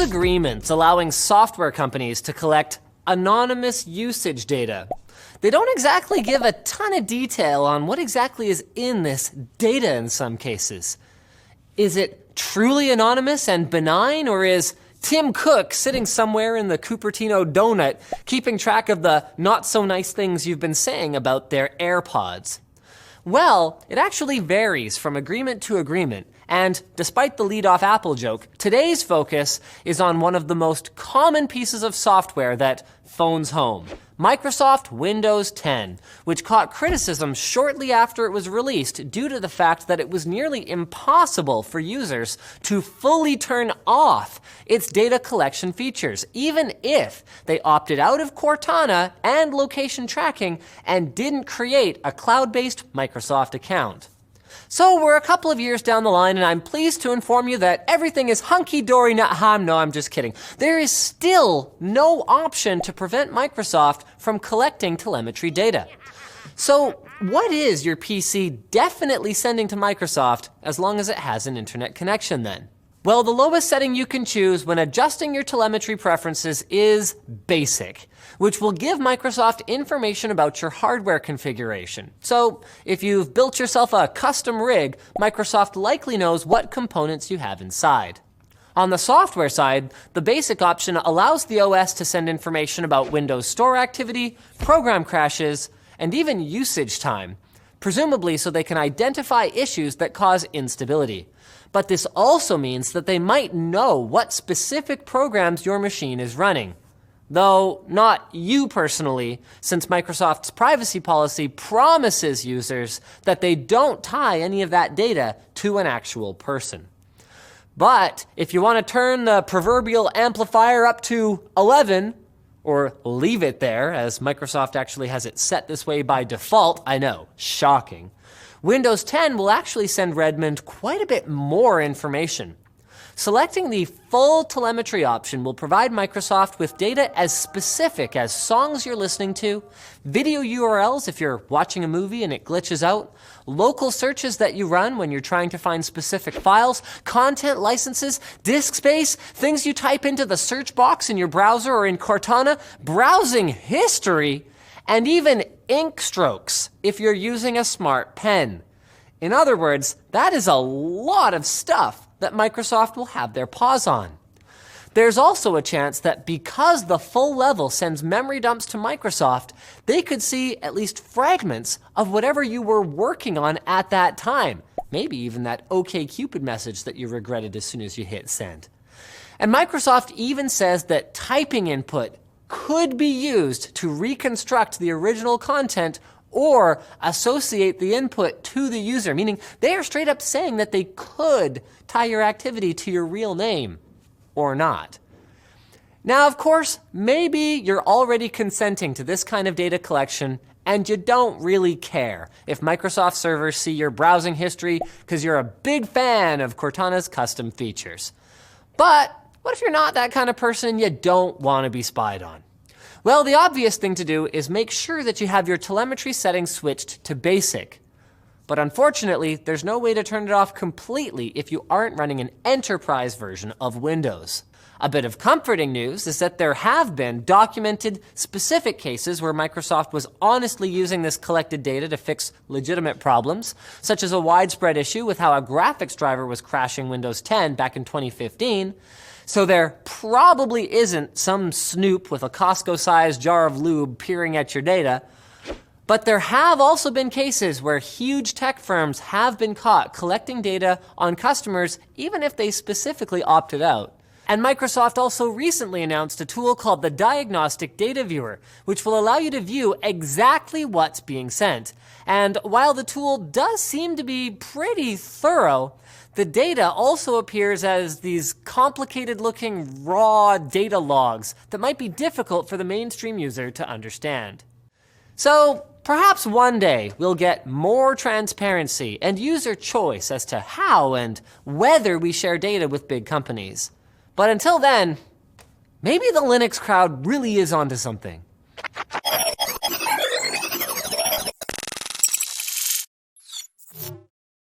agreements allowing software companies to collect anonymous usage data. They don't exactly give a ton of detail on what exactly is in this data in some cases. Is it truly anonymous and benign, or is Tim Cook sitting somewhere in the Cupertino donut keeping track of the not-so-nice things you've been saying about their AirPods? Well, it actually varies from agreement to agreement, and despite the lead-off Apple joke, today's focus is on one of the most common pieces of software that phones home, Microsoft Windows 10, which caught criticism shortly after it was released due to the fact that it was nearly impossible for users to fully turn off its data collection features, even if they opted out of Cortana and location tracking and didn't create a cloud-based Microsoft account. So we're a couple of years down the line, and I'm pleased to inform you that everything is hunky-dory. No, I'm just kidding. There is still no option to prevent Microsoft from collecting telemetry data. So what is your PC definitely sending to Microsoft as long as it has an internet connection then? Well, the lowest setting you can choose when adjusting your telemetry preferences is Basic, which will give Microsoft information about your hardware configuration. So if you've built yourself a custom rig, Microsoft likely knows what components you have inside. On the software side, the Basic option allows the OS to send information about Windows Store activity, program crashes, and even usage time, presumably so they can identify issues that cause instability. But this also means that they might know what specific programs your machine is running. Though not you personally, since Microsoft's privacy policy promises users that they don't tie any of that data to an actual person. But if you want to turn the proverbial amplifier up to 11, or leave it there, as Microsoft actually has it set this way by default, I know, shocking, Windows 10 will actually send Redmond quite a bit more information. Selecting the full telemetry option will provide Microsoft with data as specific as songs you're listening to, video URLs if you're watching a movie and it glitches out, local searches that you run when you're trying to find specific files, content licenses, disk space, things you type into the search box in your browser or in Cortana, browsing history, and even ink strokes if you're using a smart pen. In other words, that is a lot of stuff that Microsoft will have their paws on. There's also a chance that because the full level sends memory dumps to Microsoft, they could see at least fragments of whatever you were working on at that time. Maybe even that OkCupid message that you regretted as soon as you hit send. And Microsoft even says that typing input could be used to reconstruct the original content or associate the input to the user, meaning they are straight up saying that they could tie your activity to your real name or not. Now, of course, maybe you're already consenting to this kind of data collection and you don't really care if Microsoft servers see your browsing history because you're a big fan of Cortana's custom features. But what if you're not that kind of person and you don't want to be spied on? Well, the obvious thing to do is make sure that you have your telemetry settings switched to Basic. But unfortunately, there's no way to turn it off completely if you aren't running an enterprise version of Windows. A bit of comforting news is that there have been documented specific cases where Microsoft was honestly using this collected data to fix legitimate problems, such as a widespread issue with how a graphics driver was crashing Windows 10 back in 2015. So there probably isn't some snoop with a Costco-sized jar of lube peering at your data. But there have also been cases where huge tech firms have been caught collecting data on customers even if they specifically opted out. And Microsoft also recently announced a tool called the Diagnostic Data Viewer, which will allow you to view exactly what's being sent. And while the tool does seem to be pretty thorough, the data also appears as these complicated-looking raw data logs that might be difficult for the mainstream user to understand. So perhaps one day we'll get more transparency and user choice as to how and whether we share data with big companies. But until then, maybe the Linux crowd really is onto something.